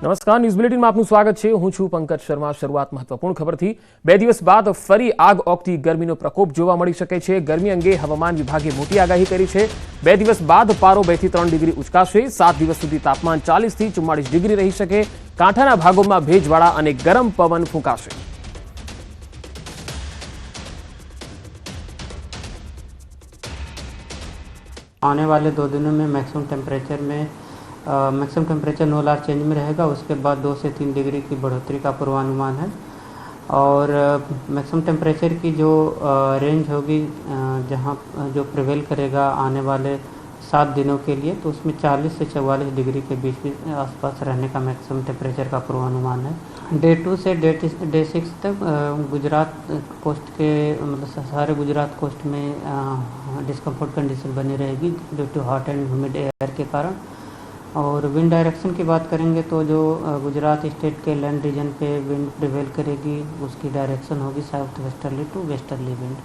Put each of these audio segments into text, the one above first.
નમસ્કાર, ન્યૂઝ બુલેટિનમાં આપનું સ્વાગત છે। હું છું પંકજ શર્મા। શરૂઆત મહત્વપૂર્ણ ખબરથી। 2 દિવસ બાદ ફરી આગ ઓગતી ગરમીનો પ્રકોપ જોવા મળી શકે છે। ગરમી અંગે હવામાન વિભાગે મોટી આગાહી કરી છે। 2 દિવસ બાદ પારો 2 થી 3 ડિગ્રી ઉચકાશે। 7 દિવસ સુધી તાપમાન 40 થી 44 ડિગ્રી રહી શકે। કાંઠાના ભાગોમાં ભેજવાળા અને ગરમ પવન ફૂંકાશે। आने वाले 2 दिनों में मैक्सिमम टेम्परेचर नो लार्ज चेंज में रहेगा। उसके बाद 2 से 3 डिग्री की बढ़ोतरी का पूर्वानुमान है और मैक्सिमम टेम्परेचर की जो रेंज होगी जहां जो प्रिवेल करेगा आने वाले 7 दिनों के लिए, तो उसमें 40 से 44 डिग्री के बीच में आसपास रहने का मैक्सिमम टेम्परेचर का पूर्वानुमान है। डे 2 से डे 6 तक गुजरात कोस्ट के मतलब सारे गुजरात कोस्ट में डिस्कम्फर्ट कंडीशन बनी रहेगी due to hot and humid air के कारण। और विंड डायरेक्शन की बात करेंगे तो जो गुजरात स्टेट के लैंड रीजन पे विंड प्रिवेल करेगी, उसकी डायरेक्शन होगी south westerly to westerly wind.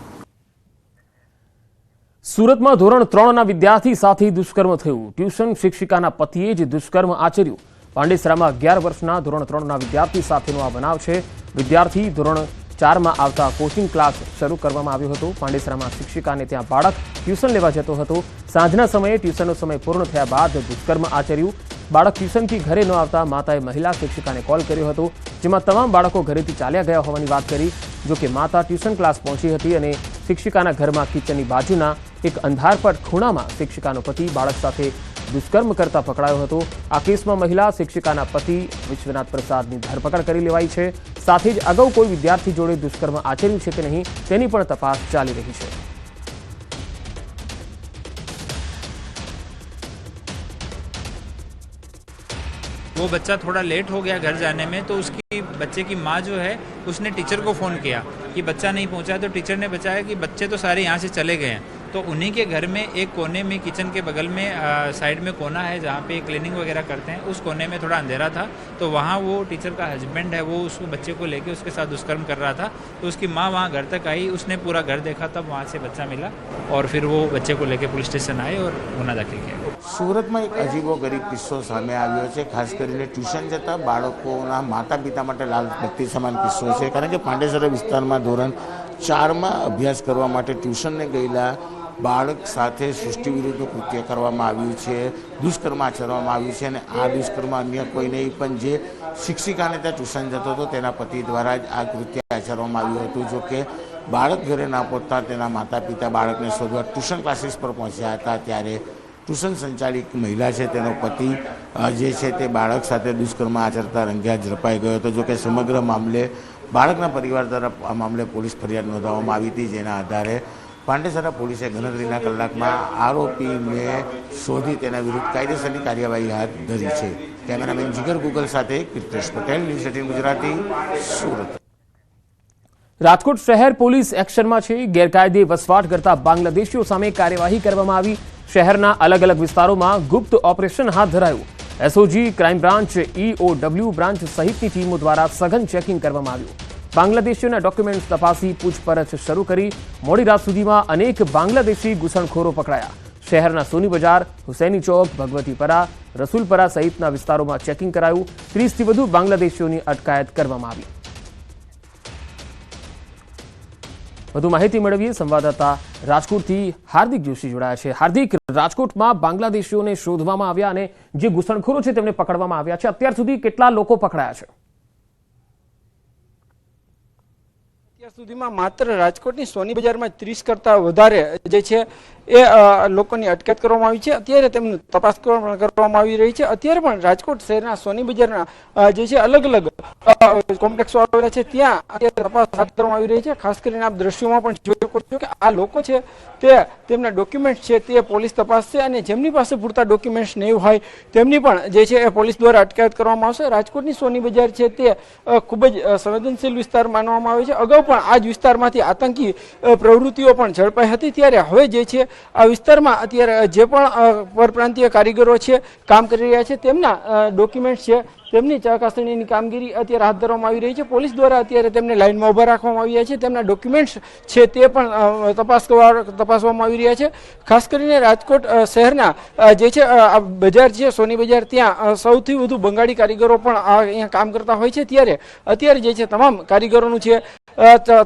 સુરતમાં ધોરણ 3ના વિદ્યાર્થી સાથે દુષ્કર્મ થયું। ટ્યુશન શિક્ષિકાના પતિએ જ દુષ્કર્મ આચર્યું। પાંડેસરામાં 11 વર્ષના ધોરણ 3ના વિદ્યાર્થી સાથેનો આ બનાવ છે। વિદ્યાર્થી ધોરણ 4માં આવતા કોચિંગ ક્લાસ શરૂ કરવામાં આવ્યો હતો। પાંડેસરામાં શિક્ષિકાને ત્યાં બાળક ટ્યુશન લેવા જતો હતો। સાંજના સમયે ટ્યુશનનો સમય પૂર્ણ થયા બાદ દુષ્કર્મ આચર્યું। બાળક ટ્યુશનથી ઘરે ન આવતા માતાએ મહિલા શિક્ષિકાને કોલ કર્યો હતો, જેમાં તમામ બાળકો ઘરેથી ચાલ્યા ગયા હોવાની વાત કરી। જોકે માતા ટ્યુશન ક્લાસ પહોંચી હતી અને શિક્ષિકાના ઘરમાં કિચનની બાજુના એક અંધારપટ ખૂણામાં શિક્ષિકાનો પતિ બાળક સાથે દુષ્કર્મ કરતા પકડાયો હતો। આ કેસમાં મહિલા શિક્ષિકાના પતિ વિશ્વનાથ પ્રસાદની ધરપકડ કરી લેવાઈ છે। સાથે જ અગાઉ કોઈ વિદ્યાર્થી જોડે દુષ્કર્મ આચર્યું છે કે નહીં તેની પણ તપાસ ચાલી રહી છે। वो बच्चा थोड़ा लेट हो गया घर जाने में, तो उसकी बच्चे की माँ जो है उसने टीचर को फ़ोन किया कि बच्चा नहीं पहुंचा। तो टीचर ने बताया कि बच्चे तो सारे यहाँ से चले गए हैं। तो उन्हीं के घर में एक कोने में किचन के बगल में साइड में कोना है जहाँ पे क्लीनिंग वगैरह करते हैं, उस कोने में थोड़ा अंधेरा था। तो वहाँ वो टीचर का हस्बैंड है वो उसको बच्चे को लेके उसके साथ दुष्कर्म कर रहा था। तो उसकी माँ वहाँ घर तक आई, उसने पूरा घर देखा, तब वहाँ से बच्चा मिला और फिर वो बच्चे को लेके पुलिस स्टेशन आए और गुना दाखिल किया। સુરતમાં એક અજીબો ગરીબ કિસ્સો સામે આવ્યો છે। ખાસ કરીને ટ્યુશન જતા બાળકોના માતા પિતા માટે લાલ બત્તી સમાન કિસ્સો છે। કારણ કે પાંડેસરા વિસ્તારમાં ધોરણ 4માં અભ્યાસ કરવા માટે ટ્યુશનને ગયેલા બાળક સાથે સૃષ્ટિ વિરુદ્ધનું કૃત્ય કરવામાં આવ્યું છે, દુષ્કર્મ આચરવામાં આવ્યું છે। અને આ દુષ્કર્મ અન્ય કોઈ નહીં પણ જે શિક્ષિકાને ત્યાં ટ્યુશન જતો હતો તેના પતિ દ્વારા જ આ કૃત્ય આચરવામાં આવ્યું હતું। જો કે બાળક ઘરે ના પહોંચતા તેના માતા પિતા બાળકને શોધવા ટ્યુશન ક્લાસીસ પર પહોંચ્યા હતા। ત્યારે ટ્યુશન સંચાલિત મહિલા છે તેનો પતિ જે છે તે બાળક સાથે દુષ્કર્મ આચરતા રંગ્યા ઝડપાઈ ગયો હતો। જો કે સમગ્ર મામલે બાળકના પરિવાર દ્વારા આ મામલે પોલીસ ફરિયાદ નોંધવામાં આવી હતી, જેના આધારે પાંડેસરા પોલીસે ગણતરીના કલાકમાં આરોપીને શોધી તેના વિરુદ્ધ કાયદેસરની કાર્યવાહી હાથ ધરી છે। કેમેરામેન જીગર ગુગલ સાથે કીર્તેશ પટેલ, ન્યૂઝ 18 ગુજરાતી, સુરત। રાજકોટ શહેર પોલીસ એક્શનમાં છે। ગેરકાયદે વસવાટ કરતા બાંગ્લાદેશીઓ સામે કાર્યવાહી કરવામાં આવી। શહેરના અલગ અલગ વિસ્તારોમાં ગુપ્ત ઓપરેશન હાથ ધરાયું। SOG, crime branch, EOW branch સહિતની ટીમો દ્વારા સઘન ચેકિંગ કરવામાં આવ્યું। બાંગ્લાદેશીઓના ડોક્યુમેન્ટ્સ તપાસી પૂછપરછ શરૂ કરી। મોડી રાત સુધીમાં અનેક બાંગ્લાદેશી ઘૂસણખોરો પકડાયા। શહેરના સોની બજાર, હુસૈની ચોક, ભગવતીપરા, રસુલપરા સહિતના વિસ્તારોમાં ચેકિંગ કરાયું। 30થી વધુ બાંગ્લાદેશીઓની અટકાયત કરવામાં આવી। વધુ માહિતી મેળવીએ સંવાદદાતા રાજકોટથી હાર્દિક જોશી જોડાયા છે। હાર્દિક, રાજકોટમાં બાંગ્લાદેશીઓને શોધવામાં આવ્યા અને જે ઘૂસણખોરો છે તેમને પકડવામાં આવ્યા છે। અત્યાર સુધી કેટલા લોકો પકડાયા છે? અત્યાર સુધીમાં માત્ર રાજકોટની સોની બજારમાં 30 કરતાં વધારે જે છે એ લોકોની અટકાયત કરવામાં આવી છે। અત્યારે તેમની તપાસ કરવામાં આવી રહી છે। અત્યારે પણ રાજકોટ શહેરના સોની બજારના જે છે અલગ અલગ કોમ્પ્લેક્સો આવેલા છે, ત્યાં અત્યારે તપાસ હાથ ધરવામાં આવી રહી છે। ખાસ કરીને આપ દ્રશ્યોમાં પણ જોઈ શકો છો કે આ લોકો છે તે તેમના ડોક્યુમેન્ટ્સ છે તે પોલીસ તપાસશે અને જેમની પાસે પૂરતા ડોક્યુમેન્ટ્સ નહીં હોય તેમની પણ જે છે એ પોલીસ દ્વારા અટકાયત કરવામાં આવશે। રાજકોટની સોની બજાર છે તે ખૂબ જ સંવેદનશીલ વિસ્તાર માનવામાં આવે છે। અગાઉ પણ આ જ વિસ્તારમાંથી આતંકી પ્રવૃત્તિઓ પણ ઝડપાઈ હતી। ત્યારે હવે જે છે આ વિસ્તારમાં અત્યારે જે પણ પરપ્રાંતીય કારીગરો છે કામ કરી રહ્યા છે તેમના ડોક્યુમેન્ટ્સ છે તેમની ચકાસણીની કામગીરી અત્યારે હાથ ધરવામાં આવી રહી છે. પોલીસ દ્વારા અત્યારે તેમને લાઇનમાં ઊભા રાખવામાં આવ્યા છે. તેમના ડોક્યુમેન્ટ્સ છે તે પણ તપાસવામાં આવી રહ્યા છે. ખાસ કરીને રાજકોટ શહેરના જે છે બજાર છે સોની બજાર, ત્યાં સૌથી વધુ બંગાળી કારીગરો પણ અહીંયા કામ કરતા હોય છે. ત્યારે અત્યારે જે છે તમામ કારીગરોનું છે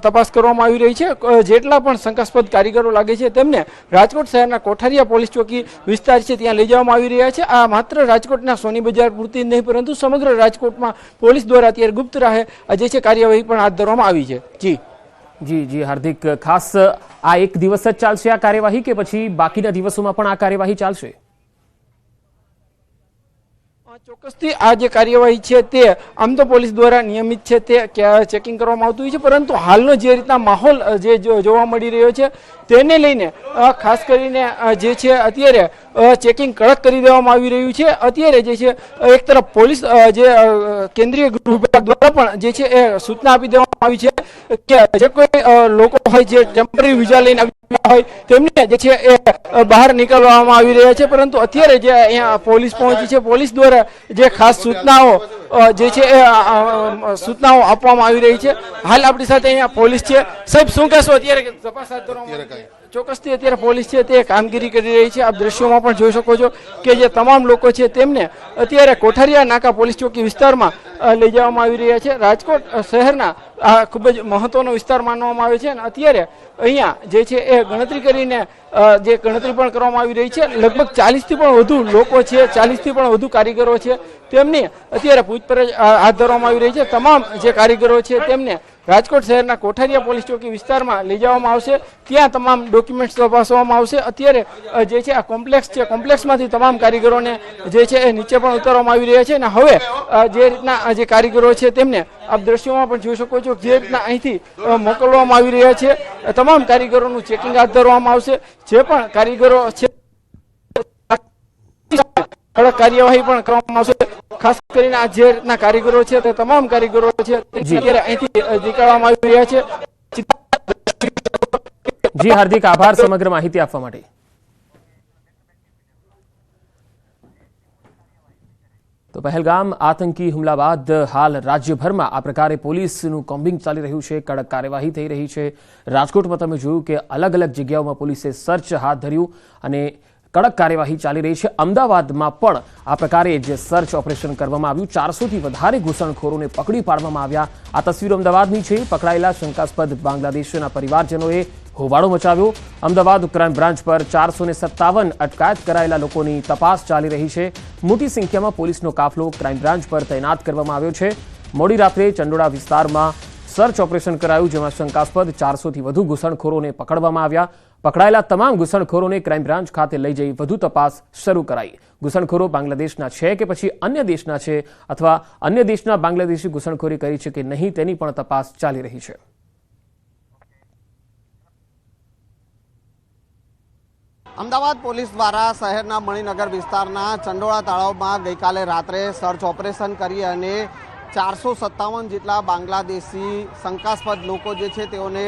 તપાસ કરવામાં આવી રહી છે. જેટલા પણ શંકાસ્પદ કારીગરો લાગે છે તેમને રાજકોટ શહેરના કોઠારીયા પોલીસ ચોકી વિસ્તાર છે ત્યાં લઈ જવામાં આવી રહ્યા છે. આ માત્ર રાજકોટના સોની બજાર પૂરતી નહીં, પરંતુ સમગ્ર રાજકોટમાં પોલીસ દ્વારા અત્યારે ગુપ્ત રાહે જે છે કાર્યવાહી પણ હાથ ધરવામાં આવી છે. જી હાર્દિક, ખાસ આ એક દિવસ જ ચાલશે આ કાર્યવાહી કે પછી બાકીના દિવસોમાં પણ આ કાર્યવાહી ચાલશે? ચોક્કસથી આ જે કાર્યવાહી છે તે આમ તો પોલીસ દ્વારા નિયમિત છે તે ચેકિંગ કરવામાં આવતું હોય છે, પરંતુ હાલનો જે રીતના માહોલ જે જોવા મળી રહ્યો છે તેને લઈને ખાસ કરીને જે છે અત્યારે ચેકિંગ કડક કરી દેવામાં આવી રહ્યું છે. અત્યારે જે છે એક તરફ પોલીસ જે કેન્દ્રીય ગૃહ વિભાગ દ્વારા પણ જે છે એ સૂચના આપી દેવામાં આવી છે કે જે કોઈ લોકો હોય જે ટેમ્પરરી વિઝા લઈને હોય તેમને જે છે એ બહાર નીકળવામાં આવી રહ્યા છે. પરંતુ અત્યારે જે અહીંયા પોલીસ પહોંચી છે, પોલીસ દ્વારા જે ખાસ સૂચનાઓ જે છે એ સૂચનાઓ આપવામાં આવી રહી છે. હાલ આપણી સાથે અહીંયા પોલીસ છે. સાહેબ, શું કહેશો? અત્યારે તપાસ હાથ ધરવામાં ચોક્કસથી અત્યારે પોલીસ છે તે કામગીરી કરી રહી છે. આપ દ્રશ્યોમાં પણ જોઈ શકો છો કે જે તમામ લોકો છે તેમને અત્યારે કોઠારીયા નાકા પોલીસ ચોકી વિસ્તારમાં લઈ જવામાં આવી રહ્યા છે. રાજકોટ શહેરના આ ખૂબ જ મહત્વનો વિસ્તાર માનવામાં આવે છે અને અત્યારે અહીંયા જે છે એ ગણતરી કરીને જે ગણતરી પણ કરવામાં આવી રહી છે. લગભગ 40થી પણ વધુ લોકો છે, 40થી પણ વધુ કારીગરો છે, તેમની અત્યારે પૂછપરછ હાથ ધરવામાં આવી રહી છે. તમામ જે કારીગરો છે તેમને રાજકોટ શહેરના કોઠારીયા પોલીસ ચોકી વિસ્તારમાં લઈ જવામાં આવશે. ત્યાં તમામ ડોક્યુમેન્ટ્સ તપાસવામાં આવશે. અત્યારે જે છે આ કોમ્પ્લેક્સ છે, કોમ્પ્લેક્સમાંથી તમામ કારીગરોને જે છે એ નીચે પણ ઉતારવામાં આવી રહ્યા છે અને હવે જે રીતના જે કારીગરો છે તેમને આપ દ્રશ્યોમાં પણ જોઈ શકો છો જે રીતના અહીંથી મોકલવામાં આવી રહ્યા છે. તમામ કારીગરોનું ચેકિંગ હાથ ધરવામાં આવશે. જે પણ કારીગરો છે કડક કાર્યવાહી પણ કરવામાં આવશે. ખાસ કરીને આ જે રીતના કારીગરો છે તે તમામ કારીગરો છે અત્યારે અહીંથી નીકળવામાં આવી રહ્યા છે. જી હાર્દિક, આભાર સમગ્ર માહિતી આપવા માટે. તો પહેલગામ આતંકી હુમલા બાદ હાલ રાજ્યભરમાં આ પ્રકારે પોલીસનું કોમ્બિંગ ચાલી રહ્યું છે, કડક કાર્યવાહી થઈ રહી છે. રાજકોટમાં તમે જોયું કે અલગ અલગ જગ્યાઓમાં પોલીસે સર્ચ હાથ ધર્યું અને કડક કાર્યવાહી ચાલી રહી છે. અમદાવાદમાં પણ આ પ્રકારે જે સર્ચ ઓપરેશન કરવામાં આવ્યું, 400થી વધારે ઘૂસણખોરોને પકડી પાડવામાં આવ્યા. આ તસવીરો અમદાવાદની છે. પકડાયેલા શંકાસ્પદ બાંગ્લાદેશીના પરિવારજનોએ હોબાળો મચાવ્યો. અમદાવાદ ક્રાઇમ બ્રાન્ચ પર 457 અટકાયત કરાયેલા લોકોની તપાસ ચાલી રહી છે. મોટી સંખ્યામાં પોલીસનો કાફલો ક્રાઇમ બ્રાન્ચ પર તૈનાત કરવામાં આવ્યો છે. મોડી રાત્રે ચંડોળા વિસ્તારમાં સર્ચ ઓપરેશન કરાયું, જેમાં શંકાસ્પદ 400થી વધુ ઘૂસણખોરોને પકડવામાં આવ્યા. પકડાયેલા તમામ ઘૂસણખોરોને ક્રાઇમ બ્રાન્ચ ખાતે લઈ જઈ વધુ તપાસ શરૂ કરાઈ. ઘૂસણખોરો બાંગ્લાદેશના છે કે પછી અન્ય દેશના છે, અથવા અન્ય દેશના બાંગ્લાદેશી ઘૂસણખોરી કરી છે કે નહીં તેની પણ તપાસ ચાલી રહી છે. અમદાવાદ પોલીસ દ્વારા શહેરના મણિનગર વિસ્તારના ચંડોળા તળાવમાં ગઈકાલે રાત્રે સર્ચ ઓપરેશન કરી અને 457 જેટલા બાંગ્લાદેશી શંકાસ્પદ લોકો જે છે તેઓને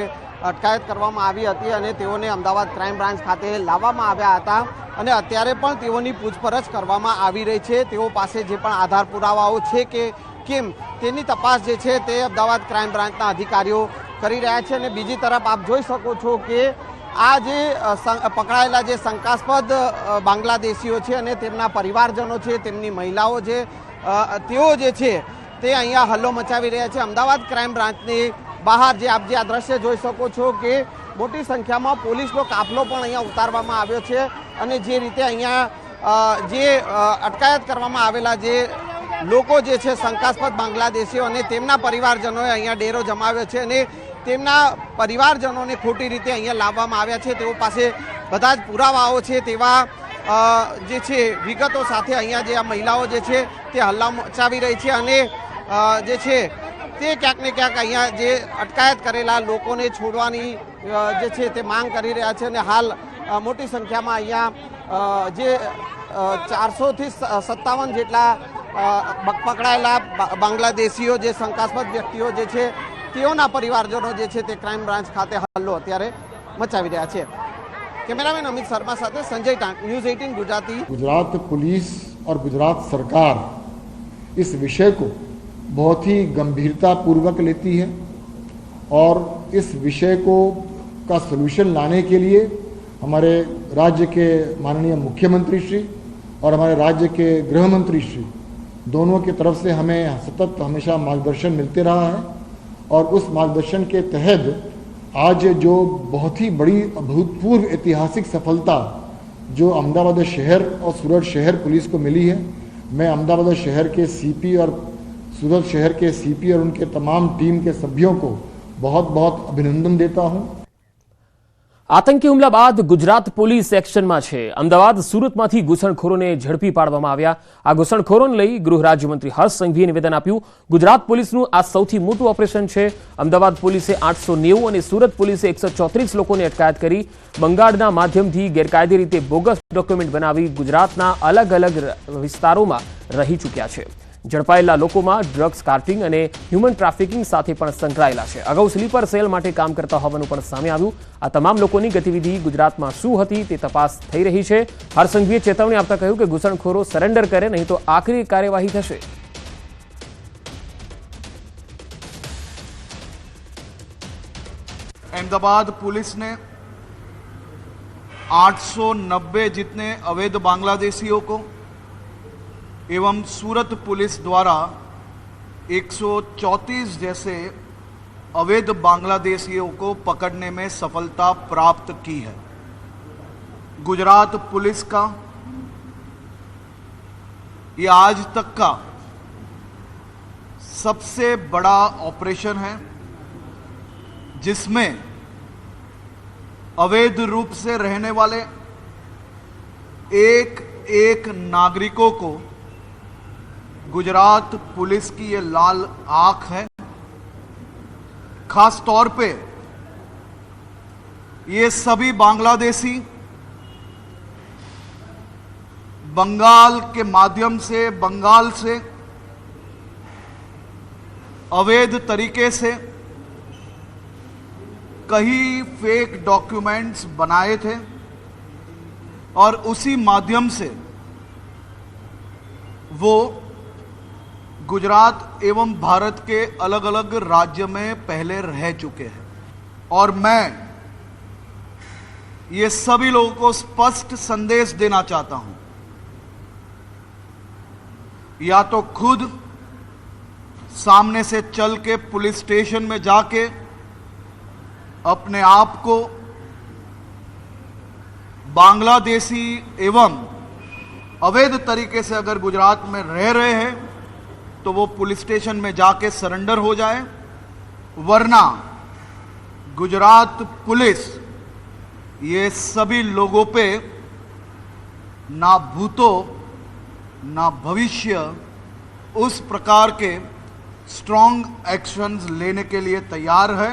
અટકાયત કરવામાં આવી હતી અને તેઓને અમદાવાદ ક્રાઇમ બ્રાન્ચ ખાતે લાવવામાં આવ્યા હતા અને અત્યારે પણ તેઓની પૂછપરછ કરવામાં આવી રહી છે. તેઓ પાસે જે પણ આધાર પુરાવાઓ છે કે કેમ તેની તપાસ જે છે તે અમદાવાદ ક્રાઇમ બ્રાન્ચના અધિકારીઓ કરી રહ્યા છે. અને બીજી તરફ આપ જોઈ શકો છો કે આ જે પકડાયેલા જે શંકાસ્પદ બાંગ્લાદેશીઓ છે અને તેમના પરિવારજનો છે, તેમની મહિલાઓ છે, તેઓ જે છે તે અહીંયા હલ્લો મચાવી રહ્યા છે. અમદાવાદ ક્રાઇમ બ્રાન્ચની બહાર જે આપ જે આ દ્રશ્ય જોઈ શકો છો કે મોટી સંખ્યામાં પોલીસનો કાફલો પણ અહીંયા ઉતારવામાં આવ્યો છે અને જે રીતે અહીંયા જે અટકાયત કરવામાં આવેલા જે લોકો જે છે શંકાસ્પદ બાંગ્લાદેશીઓ અને તેમના પરિવારજનોએ અહીંયા ડેરો જમાવ્યો છે અને તેમના પરિવારજનોને ખોટી રીતે અહીંયા લાવવામાં આવ્યા છે. તેઓ પાસે બધા જ પુરાવાઓ છે તેવા જે છે વિગતો સાથે અહીંયા જે આ મહિલાઓ જે છે તે હલ્લા મચાવી રહી છે અને જે છે તે ક્યાંક ને ક્યાંક અહીંયા જે અટકાયત કરેલા લોકોને છોડવાની જે છે તે માંગ કરી રહ્યા છે અને હાલ મોટી સંખ્યામાં અહીંયા જે 400થી 57 જેટલા પકડાયેલા બાંગ્લાદેશીઓ જે શંકાસ્પદ વ્યક્તિઓ જે છે તેઓના પરિવારજનો જે છે તે ક્રાઇમ બ્રાન્ચ ખાતે હલ્લો અત્યારે મચાવી રહ્યા છે. કેમેરામેન અમિત શર્મા સાથે સંજય ટાંક, ન્યૂઝ 18 ગુજરાતી. गुजरात पुलिस और गुजरात सरकार इस विषय को बहुत ही गंभीरतापूर्वक लेती है और इस विषय को का सलूशन लाने के लिए हमारे राज्य के माननीय मुख्यमंत्री श्री और हमारे राज्य के गृह मंत्री श्री दोनों की तरफ से हमें सतत हमेशा मार्गदर्शन मिलते रहा है और उस मार्गदर्शन के तहत आज जो बहुत ही बड़ी अभूतपूर्व ऐतिहासिक सफलता जो अहमदाबाद शहर और सूरत शहर पुलिस को मिली है, मैं अहमदाबाद शहर के सीपी और सूरत शहर के सीपी और उनके तमाम टीम के सभ्यों को बहुत बहुत अभिनंदन देता हूं। આતંકી હુમલા બાદ ગુજરાત પોલીસ એક્શનમાં છે। અમદાવાદ સુરતમાંથી ઘૂસણખોરોને ઝડપી પાડવામાં આવ્યા। આ ઘૂસણખોરોને લઈ ગૃહ રાજ્યમંત્રી હર્ષ સંઘવીએ નિવેદન આપ્યું। ગુજરાત પોલીસનું આ સૌથી મોટું ઓપરેશન છે। અમદાવાદ પોલીસે 890 અને સુરત પોલીસે 134 લોકોની અટકાયત કરી। બંગાળના માધ્યમથી ગેરકાયદે રીતે બોગસ ડોક્યુમેન્ટ બનાવી ગુજરાતના અલગ અલગ વિસ્તારોમાં રહી ચૂક્યા છે। ઝડપાયેલા લોકોમાં ડ્રગ્સ કાર્ટિંગ અને હ્યુમન ટ્રાફિકિંગ સાથે પણ સંકળાયેલા છે। અગાઉ સ્લીપર સેલ માટે કામ કરતા હોવાનું પણ સામે આવ્યું। આ તમામ લોકોની ગતિવિધિ ગુજરાતમાં શું હતી તે તપાસ થઈ રહી છે। હર્ષ સંઘવીએ ચેતવણી આપતા કહ્યું કે ઘૂસણખોરો સરેન્ડર કરે નહીં તો આકરી કાર્યવાહી થશે। अहमदाबाद पुलिस ने 890 जितने अवैध बांग्लादेशियों को एवं सूरत पुलिस द्वारा 134 जैसे अवैध बांग्लादेशियों को पकड़ने में सफलता प्राप्त की है। गुजरात पुलिस का ये आज तक का सबसे बड़ा ऑपरेशन है जिसमें अवैध रूप से रहने वाले एक एक नागरिकों को गुजरात पुलिस की ये लाल आंख है। खास तौर पे ये सभी बांग्लादेशी बंगाल के माध्यम से बंगाल से अवैध तरीके से कई फेक डॉक्यूमेंट्स बनाए थे और उसी माध्यम से वो गुजरात एवं भारत के अलग अलग राज्य में पहले रह चुके हैं। और मैं ये सभी लोगों को स्पष्ट संदेश देना चाहता हूं, या तो खुद सामने से चल के पुलिस स्टेशन में जाके अपने आप को बांग्लादेशी एवं अवैध तरीके से अगर गुजरात में रह रहे हैं तो वो पुलिस स्टेशन में जाके सरेंडर हो जाए, वरना गुजरात पुलिस ये सभी लोगों पे ना भूतो ना भविष्य उस प्रकार के स्ट्रॉन्ग एक्शंस लेने के लिए तैयार है।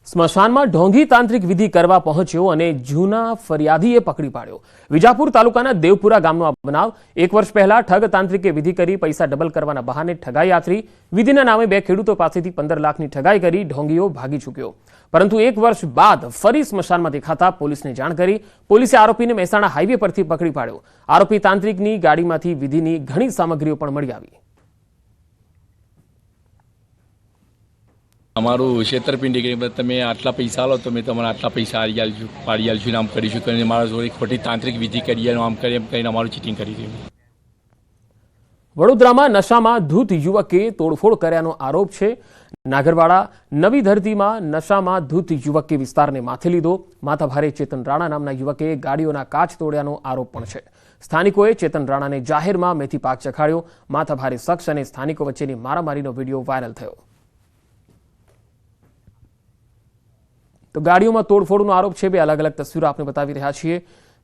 સ્મશાનમાં ઢોંગી તાંત્રિક વિધિ કરવા પહોંચ્યો અને જૂના ફરિયાદીએ પકડી પાડ્યો। વિજાપુર તાલુકાના દેવપુરા ગામનો આ બનાવ। 1 વર્ષ પહેલા ઠગ તાંત્રિકે વિધિ કરી પૈસા ડબલ કરવાના બહાને ઠગાઈ આચરી। વિધિના નામે 2 ખેડૂતો પાસેથી 15 લાખની ઠગાઈ કરી ઢોંગીઓ ભાગી છૂટ્યો। પરંતુ 1 વર્ષ બાદ ફરી સ્મશાનમાં દેખાતા પોલીસને જાણ કરી। પોલીસે આરોપીને મહેસાણા હાઈવે પરથી પકડી પાડ્યો। આરોપી તાંત્રિકની ગાડીમાંથી વિધિની ઘણી સામગ્રીઓ પણ મળી આવી। અમારું છેતરપિંડી કરી તમે આટલા પૈસા લો તો મેં તમારા આટલા પૈસા પાડી આલશું આમ કરીશું કરીને મારા જોડે ખોટી તાંત્રિક વિધિ કરી આમ કરી એમ કરીને અમારું ચીટિંગ કરી દીધું। વડોદરામાં નશામાં ધૂત યુવકે તોડફોડ કર્યાનો આરોપ છે। નાગરવાડા નવી ધરતીમાં નશામાં ધૂત યુવકે વિસ્તારને માથે લીધો। માથાભારે ચેતન રાણા નામના યુવકે ગાડીઓના કાચ તોડ્યાનો આરોપ પણ છે। સ્થાનિકોએ ચેતન રાણાને જાહેરમાં મેથી પાક ચખાડ્યો। માથાભારે શખ્સ અને સ્થાનિકો વચ્ચેની મારામારીનો વિડીયો વાયરલ થયો। તો ગાડીઓમાં તોડફોડનો આરોપ છે। 2 અલગ અલગ તસવીરો આપણે બતાવી રહ્યા છીએ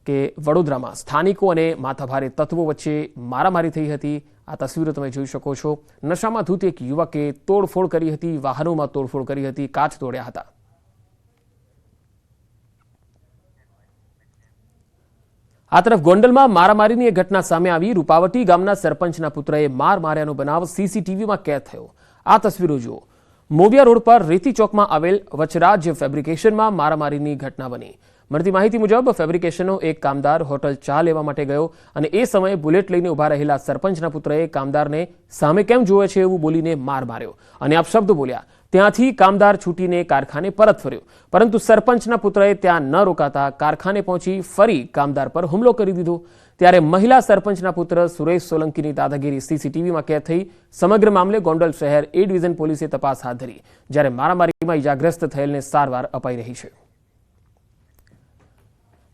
કે વડોદરામાં સ્થાનિકો અને માથાભારે તત્વો વચ્ચે મારામારી થઈ હતી। આ તસવીરો તમે જોઈ શકો છો। નશામાં ધૂત એક યુવકે તોડફોડ કરી હતી, વાહનોમાં તોડફોડ કરી હતી, કાચ તોડ્યા હતા। આ તરફ ગોંડલમાં મારામારીની એક ઘટના સામે આવી। રૂપાવટી ગામના સરપંચના પુત્રએ માર માર્યાનો બનાવ સીસીટીવીમાં કેદ થયો। આ તસવીરો જુઓ। મોવિયા રોડ પર રેતી ચોકમાં આવેલ વચરાજ ફેબ્રિકેશનમાં મારામારીની ઘટના બની। મળતી માહિતી મુજબ ફેબ્રિકેશનનો એક કામદાર હોટલ ચા લેવા માટે ગયો અને એ સમયે બુલેટ લઈને ઊભા રહેલા સરપંચના પુત્રએ કામદારને સામે કેમ જુએ છે એવું બોલીને માર માર્યો અને અપશબ્દો બોલ્યા. ત્યાંથી કામદાર છૂટીને કારખાને પરત ફર્યો, પરંતુ સરપંચના પુત્રએ ત્યાં ન રોકાતા કારખાને પહોંચી ફરી કામદાર પર હુમલો કરી દીધો. ત્યારે મહિલા સરપંચના પુત્ર સુરેશ સોલંકીની દાદાગીરી સીસીટીવીમાં કેદ થઈ. સમગ્ર મામલે ગોંડલ શહેર એ ડિવિઝન પોલીસે તપાસ હાથ ધરી, જ્યારે મારામારીમાં ઇજાગ્રસ્ત થયેલને સારવાર અપાઈ રહી છે.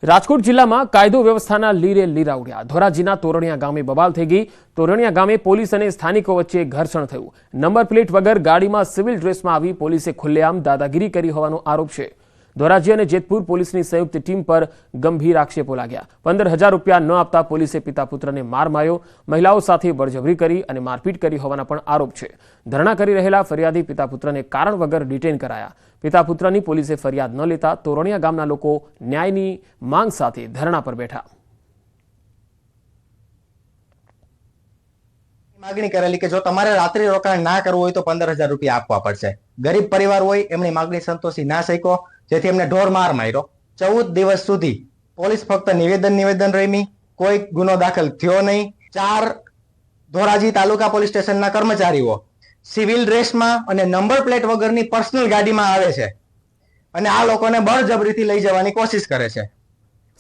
રાજકોટ જિલ્લામાં કાયદો વ્યવસ્થાના લીરે લીરા ઉડ્યા. ધોરાજીના તોરણિયા ગામે બબાલ થઈ ગઈ. તોરણિયા ગામે પોલીસ અને સ્થાનિકો વચ્ચે ઘર્ષણ થયું. નંબર પ્લેટ વગર ગાડીમાં સિવિલ ડ્રેસમાં આવી પોલીસે ખુલ્લેઆમ દાદાગીરી કરી હોવાનો આરોપ છે. ધોરાજી અને જેતપુર પોલીસની સંયુક્ત ટીમ પર ગંભીર આક્ષેપો લાગ્યા. 15,000 રૂપિયા ન આપતા પોલીસે પિતા પુત્રને માર માર્યો, મહિલાઓ સાથે બળજબરી કરી અને મારપીટ કરી હોવાના પણ આરોપ છે. ધરણા કરી રહેલા ફરિયાદી પિતા પુત્રને કારણ વગર ડિટેન કરાયા. પિતા પુત્રની પોલીસે ફરિયાદ ન લેતા તોરણિયા ગામના લોકો ન્યાયની માંગ સાથે ધરણા પર બેઠા. માગણી કરેલી કે જો તમારે રાત્રિ રોકાણ ના કરવું હોય તો 15,000 રૂપિયા આપવા પડશે. ગરીબ પરિવાર હોય, એમની માગણી સંતોષી ના શક્યો, જેથી એમને ઢોર માર માર્યો. 14 દિવસ સુધી પોલીસ ફક્ત નિવેદન રમી, કોઈ ગુનો દાખલ થયો નહીં. 4 ધોરાજી તાલુકા પોલીસ સ્ટેશનના કર્મચારીઓ સિવિલ ડ્રેસમાં અને નંબર પ્લેટ વગરની પર્સનલ ગાડીમાં આવે છે અને આ લોકોને બળજબરીથી લઈ જવાની કોશિશ કરે છે.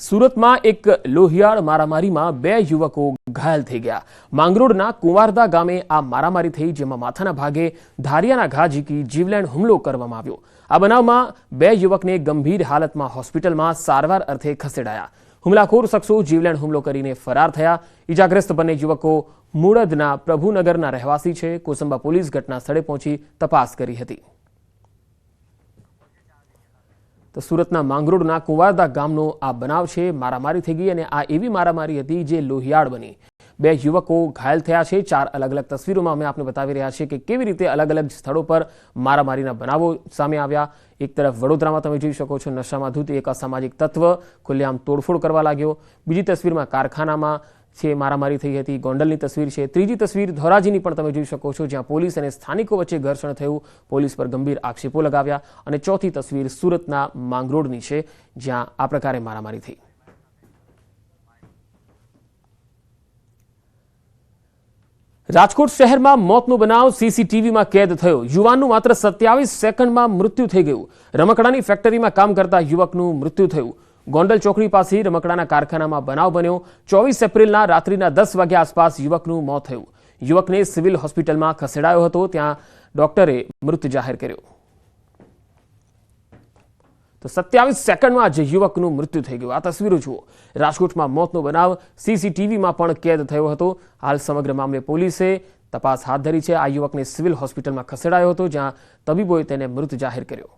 સુરતમાં એક લોહિયાળ મારામારીમાં 2 યુવકો ઘાયલ થઈ ગયા. માંગરોળના કુંવારદા ગામે આ મારામારી થઈ, જેમાં માથાના ભાગે ધારિયાના ઘા ઝીકી જીવલેણ હુમલો કરવામાં આવ્યો. આ બનાવમાં 2 યુવકને ગંભીર હાલતમાં હોસ્પિટલમાં સારવાર અર્થે ખસેડાયા. હુમલાખોર શખ્સો જીવલેણ હુમલો કરીને ફરાર થયા. ઇજાગ્રસ્ત બંને યુવકો મુળદના પ્રભુનગરના રહેવાસી છે. કોસંબા પોલીસ ઘટના સ્થળે પહોંચી તપાસ કરી હતી. તો સુરતના માંગરોળના કુંવારદા ગામનો આ બનાવ છે. મારામારી થઈ ગઈ અને આ એવી મારામારી હતી જે લોહિયાળ બની. 2 યુવકો ઘાયલ થયા છે. 4 અલગ અલગ તસવીરોમાં અમે આપને બતાવી રહ્યા છીએ કે કેવી રીતે અલગ અલગ સ્થળો પર મારામારીના બનાવો સામે આવ્યા. એક તરફ વડોદરામાં તમે જોઈ શકો છો, નશામાં ધૂત એક અસામાજિક તત્વ ખુલ્લેઆમ તોડફોડ કરવા લાગ્યો. બીજી તસવીરમાં કારખાનામાં છે મારામારી થઈ હતી. ગોંડલની તસવીર છે. ત્રીજી તસવીર ધોરાજીની પણ તમે જોઈ શકો છો, જ્યાં પોલીસ અને સ્થાનિકો વચ્ચે ઘર્ષણ થયું, પોલીસ પર ગંભીર આક્ષેપો લગાવ્યા. અને ચોથી તસવીર સુરતના માંગરોળની છે, જ્યાં આ પ્રકારે મારામારી થઈ. રાજકોટ શહેરમાં મોતનો બનાવ સીસીટીવીમાં કેદ થયો. યુવાનનું માત્ર 27 સેકન્ડમાં મૃત્યુ થઈ ગયું. રમકડાની ફેક્ટરીમાં કામ કરતા યુવકનું મૃત્યુ થયું. ગોંડલ ચોકડી પાસે રમકડાના કારખાનામાં બનાવ બન્યો. 24 એપ્રિલના રાત્રિના 10 વાગ્યા આસપાસ યુવકનું મોત થયું. યુવકને સિવિલ હોસ્પિટલમાં ખસેડાયો હતો, ત્યાં ડોક્ટરે મૃત જાહેર કર્યો. તો 27 સેકન્ડમાં જ યુવકનું મૃત્યુ થઈ ગયું. આ તસવીરો જુઓ. રાજકોટમાં મોતનો બનાવ સીસીટીવીમાં પણ કેદ થયો હતો. હાલ સમગ્ર મામલે પોલીસે તપાસ હાથ ધરી છે. આ યુવકને સિવિલ હોસ્પિટલમાં ખસેડાયો હતો, જ્યાં તબીબોએ તેને મૃત જાહેર કર્યો.